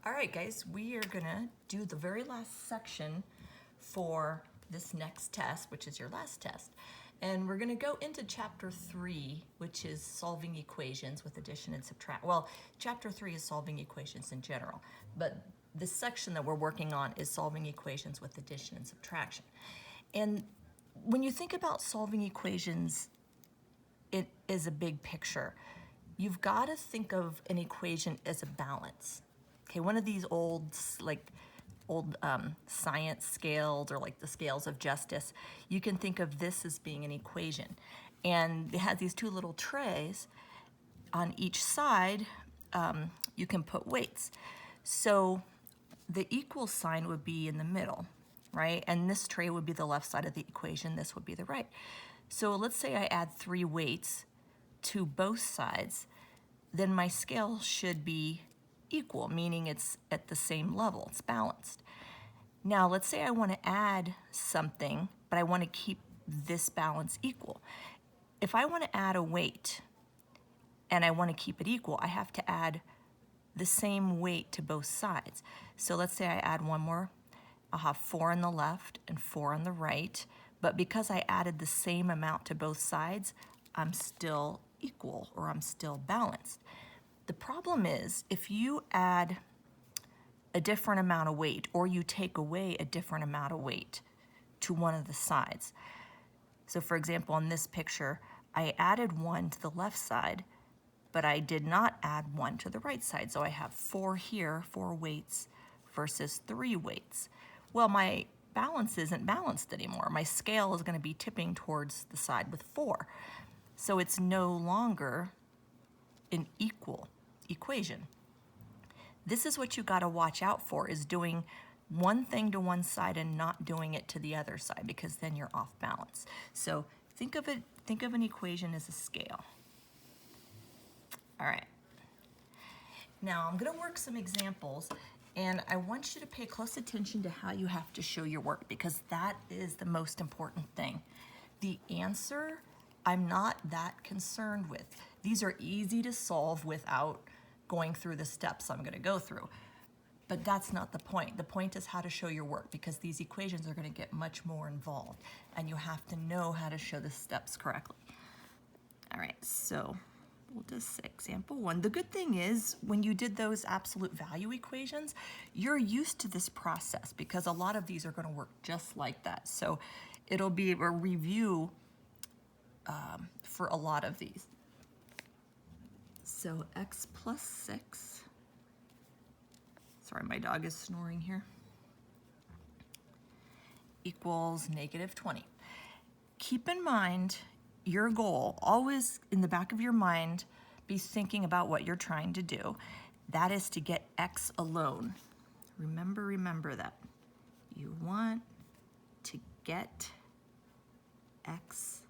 All right, guys, we are gonna do the very last section for this next test, which is your last test. And we're gonna go into chapter 3, which is solving equations with addition and subtraction. Well, chapter 3 is solving equations in general, but the section that we're working on is solving equations with addition and subtraction. And when you think about solving equations, it is a big picture. You've got to think of an equation as a balance. Okay, one of these old science scales, or like the scales of justice, you can think of this as being an equation. And it has these two little trays. On each side, you can put weights. So the equal sign would be in the middle, right? And this tray would be the left side of the equation, this would be the right. So let's say I add 3 weights to both sides, then my scale should be equal, meaning it's at the same level, it's balanced. Now, let's say I want to add something, but I want to keep this balance equal. If I want to add a weight and I want to keep it equal, I have to add the same weight to both sides. So let's say I add one more, I'll have 4 on the left and 4 on the right, but because I added the same amount to both sides, I'm still equal, or I'm still balanced. The problem is, if you add a different amount of weight, or you take away a different amount of weight to one of the sides. So for example, in this picture, I added 1 to the left side, but I did not add 1 to the right side. So I have 4 here, 4 weights versus 3 weights. Well, my balance isn't balanced anymore. My scale is going to be tipping towards the side with 4. So it's no longer an equal equation. This is what you got to watch out for, is doing one thing to one side and not doing it to the other side, because then you're off balance. So think of an equation as a scale. All right. Now I'm going to work some examples, and I want you to pay close attention to how you have to show your work, because that is the most important thing. The answer, I'm not that concerned with. These are easy to solve without going through the steps I'm going to go through. But that's not the point. The point is how to show your work, because these equations are going to get much more involved, and you have to know how to show the steps correctly. All right, so we'll just say example 1. The good thing is, when you did those absolute value equations, you're used to this process, because a lot of these are going to work just like that. So it'll be a review for a lot of these. So x plus 6, sorry, my dog is snoring here, equals negative 20. Keep in mind your goal, always in the back of your mind, be thinking about what you're trying to do. That is to get x alone. Remember that. You want to get x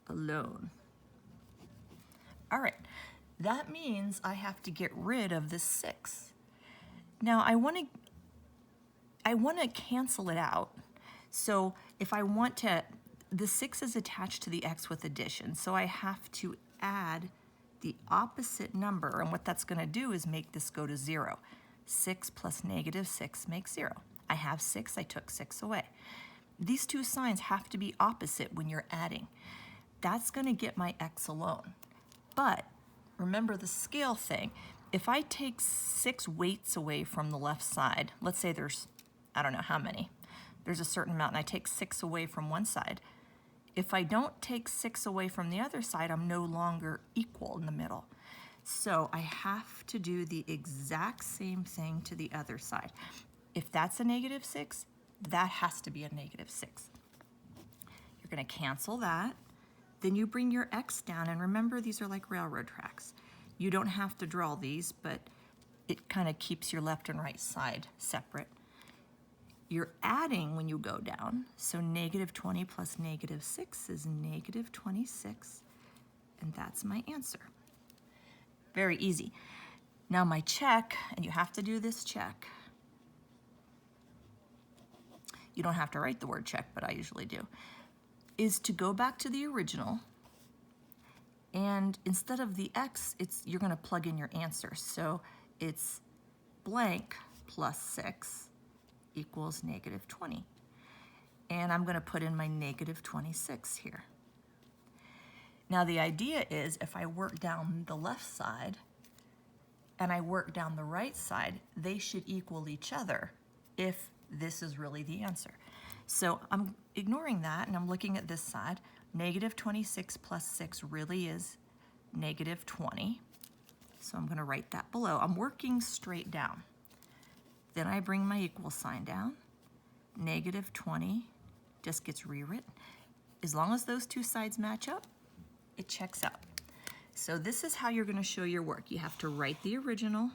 alone. All right, that means I have to get rid of this 6. Now I want to cancel it out. So if I want to, the 6 is attached to the x with addition, so I have to add the opposite number, and what that's going to do is make this go to 0. 6 plus negative 6 makes 0. I have 6, I took 6 away. These two signs have to be opposite when you're adding. That's going to get my x alone. But remember the scale thing. If I take 6 weights away from the left side, let's say there's, I don't know how many, there's a certain amount, and I take 6 away from one side. If I don't take 6 away from the other side, I'm no longer equal in the middle. So I have to do the exact same thing to the other side. If that's a negative 6, that has to be a negative 6. You're going to cancel that. Then you bring your x down, and remember, these are like railroad tracks. You don't have to draw these, but it kind of keeps your left and right side separate. You're adding when you go down, so negative 20 plus negative 6 is negative 26, and that's my answer. Very easy. Now my check, and you have to do this check. You don't have to write the word check, but I usually do, is to go back to the original, and instead of the x, you're going to plug in your answer. So it's blank plus 6 equals negative 20. And I'm going to put in my negative 26 here. Now the idea is if I work down the left side and I work down the right side, they should equal each other if this is really the answer. So I'm ignoring that and I'm looking at this side. Negative 26 plus 6 really is negative 20. So I'm going to write that below. I'm working straight down. Then I bring my equal sign down. Negative 20 just gets rewritten. As long as those two sides match up, it checks out. So this is how you're going to show your work. You have to write the original,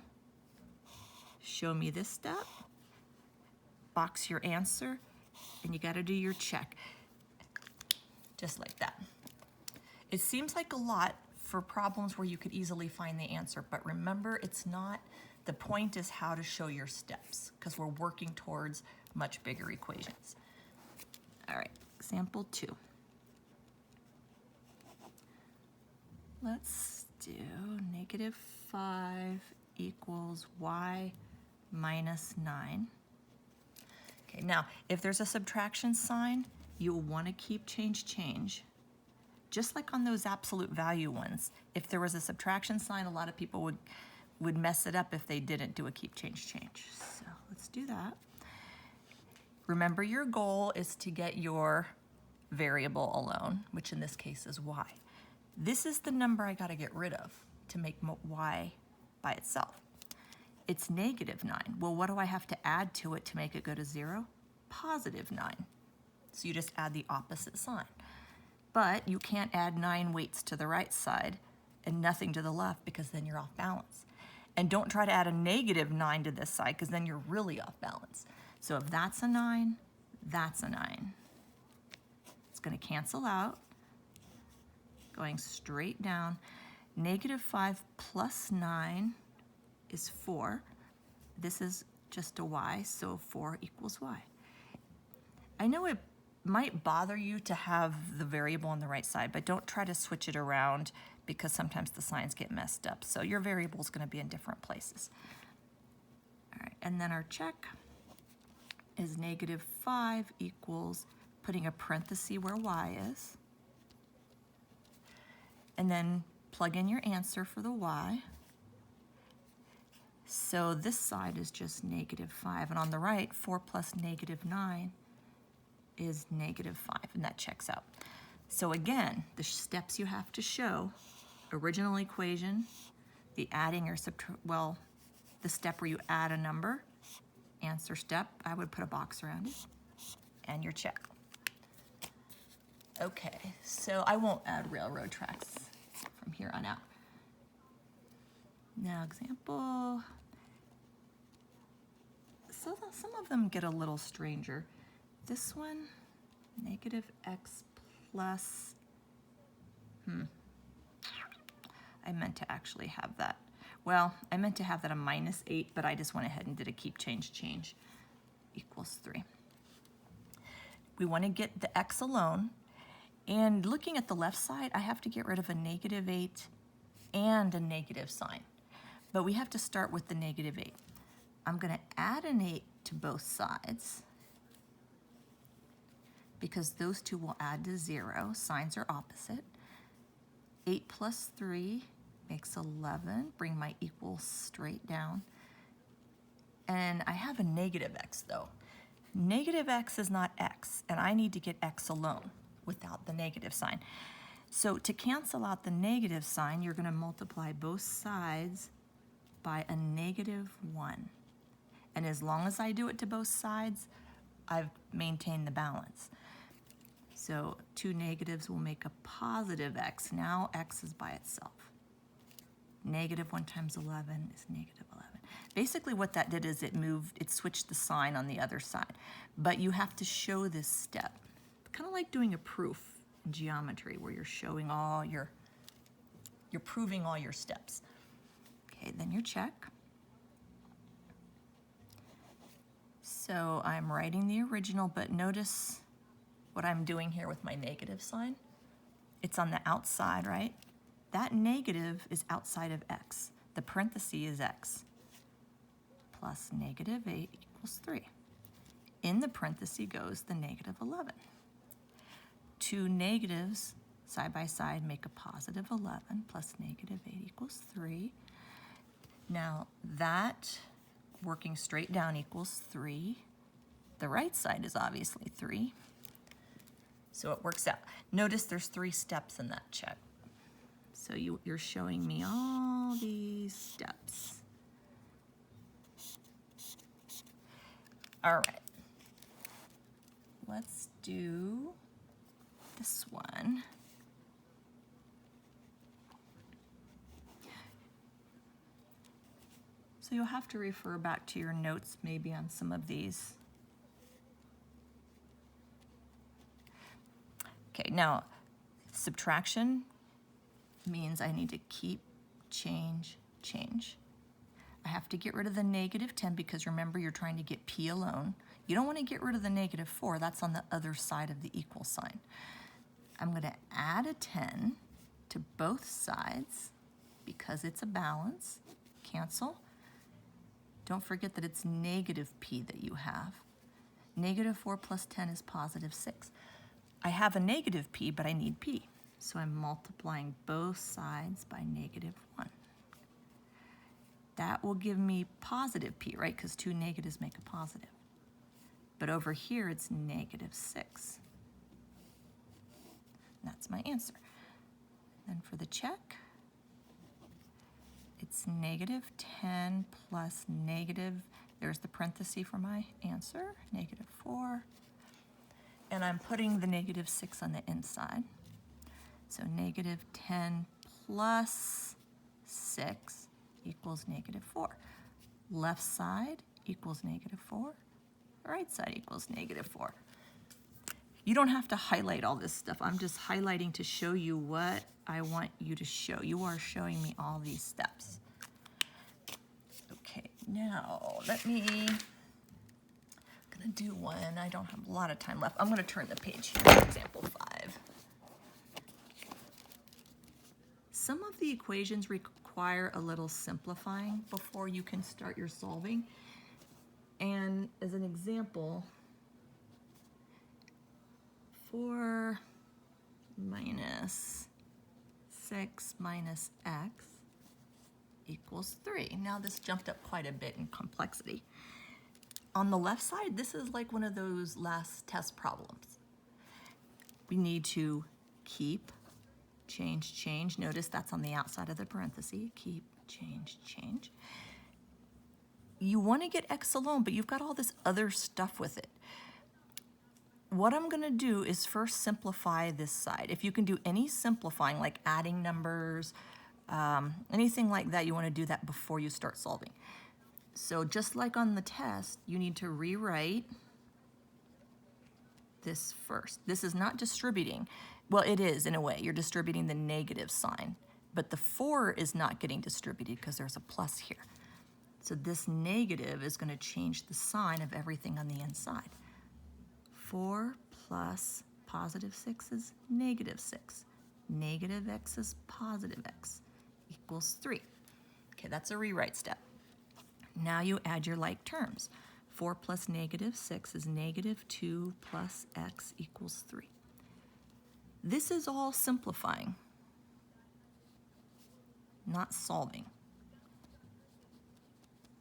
show me this step, box your answer, and you got to do your check. Just like that. It seems like a lot for problems where you could easily find the answer, but remember, it's not. The point is how to show your steps, because we're working towards much bigger equations. All right, example 2. Let's do negative 5 equals y minus 9. Okay, now, if there's a subtraction sign, you'll want to keep change. Just like on those absolute value ones, if there was a subtraction sign, a lot of people would mess it up if they didn't do a keep change. So let's do that. Remember, your goal is to get your variable alone, which in this case is y. This is the number I got to get rid of to make y by itself. It's negative 9. Well, what do I have to add to it to make it go to 0? Positive 9. So you just add the opposite sign. But you can't add 9 weights to the right side and nothing to the left, because then you're off balance. And don't try to add a negative 9 to this side, because then you're really off balance. So if that's a 9, that's a 9. It's going to cancel out. Going straight down. Negative 5 plus 9 is 4. This is just a y, so 4 equals y. I know it might bother you to have the variable on the right side, but don't try to switch it around, because sometimes the signs get messed up. So your variable is going to be in different places. All right, and then our check is negative 5 equals putting a parenthesis where y is, and then plug in your answer for the y. So this side is just negative 5, and on the right, 4 plus negative 9 is negative 5, and that checks out. So again, the steps you have to show: original equation, the adding or the step where you add a number, answer step, I would put a box around it, and your check. Okay, so I won't add railroad tracks from here on out. Now example, so some of them get a little stranger. This one, negative x plus, I meant to actually have that. Well, I meant to have that a minus 8, but I just went ahead and did a keep change equals 3. We want to get the x alone, and looking at the left side, I have to get rid of a negative 8 and a negative sign, but we have to start with the negative 8. I'm going to add an 8 to both sides, because those two will add to 0. Signs are opposite. 8 plus 3 makes 11. Bring my equal straight down. And I have a negative x though. Negative x is not x, and I need to get x alone without the negative sign. So to cancel out the negative sign, you're going to multiply both sides by a negative 1. And as long as I do it to both sides, I've maintained the balance. So 2 negatives will make a positive x. Now x is by itself. Negative 1 times 11 is negative 11. Basically what that did is it switched the sign on the other side. But you have to show this step. Kind of like doing a proof in geometry, where you're showing you're proving all your steps. Okay, then your check. So I'm writing the original, but notice what I'm doing here with my negative sign. It's on the outside, right? That negative is outside of x. The parenthesis is x. Plus plus negative 8 equals 3. In the parenthesis goes the negative 11. Two negatives side by side make a positive 11 plus negative 8 equals 3. Now that working straight down equals 3. The right side is obviously 3. So it works out. Notice there's 3 steps in that check. So you're showing me all these steps. All right. Let's do this one. So you'll have to refer back to your notes maybe on some of these. Okay, now subtraction means I need to keep, change, change. I have to get rid of the negative 10 because remember you're trying to get p alone. You don't want to get rid of the negative 4. That's on the other side of the equal sign. I'm going to add a 10 to both sides because it's a balance. Cancel. Don't forget that it's negative p that you have. Negative 4 plus 10 is positive 6. I have a negative p, but I need p. So I'm multiplying both sides by negative 1. That will give me positive p, right? Because 2 negatives make a positive. But over here, it's negative 6. That's my answer. Then for the check, it's negative 10 plus negative, there's the parenthesis for my answer, negative 4. And I'm putting the negative 6 on the inside. So negative 10 plus 6 equals negative 4. Left side equals negative 4. Right side equals negative 4. You don't have to highlight all this stuff. I'm just highlighting to show you what I want you to show. You are showing me all these steps. Okay, now I'm gonna do one. I don't have a lot of time left. I'm gonna turn the page here to example 5. Some of the equations require a little simplifying before you can start your solving. And as an example, 4 minus 6 minus x equals 3. Now this jumped up quite a bit in complexity. On the left side, this is like one of those last test problems. We need to keep, change, change. Notice that's on the outside of the parenthesis. Keep, change, change. You want to get x alone, but you've got all this other stuff with it. What I'm going to do is first simplify this side. If you can do any simplifying, like adding numbers, anything like that, you want to do that before you start solving. So just like on the test, you need to rewrite this first. This is not distributing. Well, it is in a way. You're distributing the negative sign, but the 4 is not getting distributed because there's a plus here. So this negative is going to change the sign of everything on the inside. 4 plus positive 6 is negative 6. Negative x is positive x equals 3. Okay, that's a rewrite step. Now you add your like terms. 4 plus negative 6 is negative 2 plus x equals 3. This is all simplifying, not solving.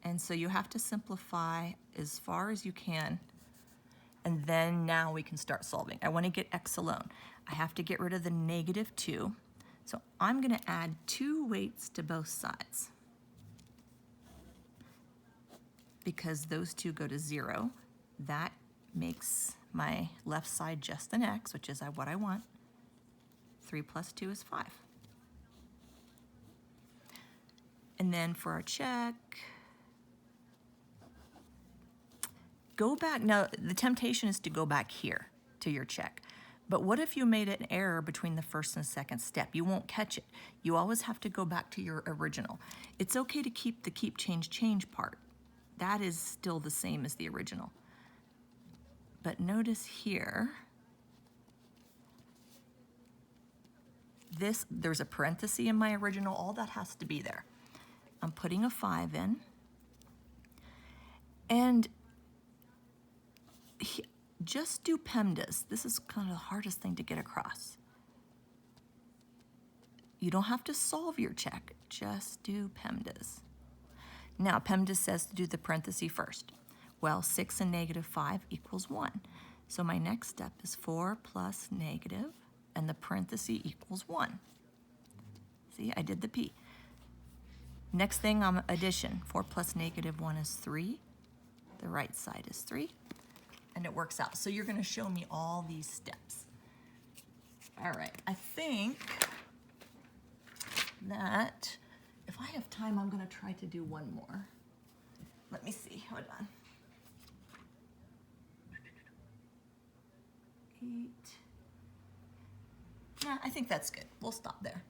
And so you have to simplify as far as you can, and then now we can start solving. I want to get x alone. I have to get rid of the negative 2. So I'm going to add 2 weights to both sides. Because those 2 go to 0, that makes my left side just an x, which is what I want. 3 plus 2 is 5. And then for our check, go back. Now, the temptation is to go back here to your check. But what if you made an error between the first and second step? You won't catch it. You always have to go back to your original. It's okay to keep the keep, change, change part. That is still the same as the original. But notice here, there's a parenthesis in my original. All that has to be there. I'm putting a 5 in. And just do PEMDAS. This is kind of the hardest thing to get across. You don't have to solve your check, just do PEMDAS. Now, PEMDAS says to do the parenthesis first. Well, 6 and negative 5 equals 1. So my next step is 4 plus negative, and the parenthesis equals 1. See, I did the P. Next thing, addition. 4 plus negative 1 is 3. The right side is 3. And it works out. So you're going to show me all these steps. All right, I think that if I have time, I'm going to try to do one more. Let me see. Hold on. 8. Nah, I think that's good. We'll stop there.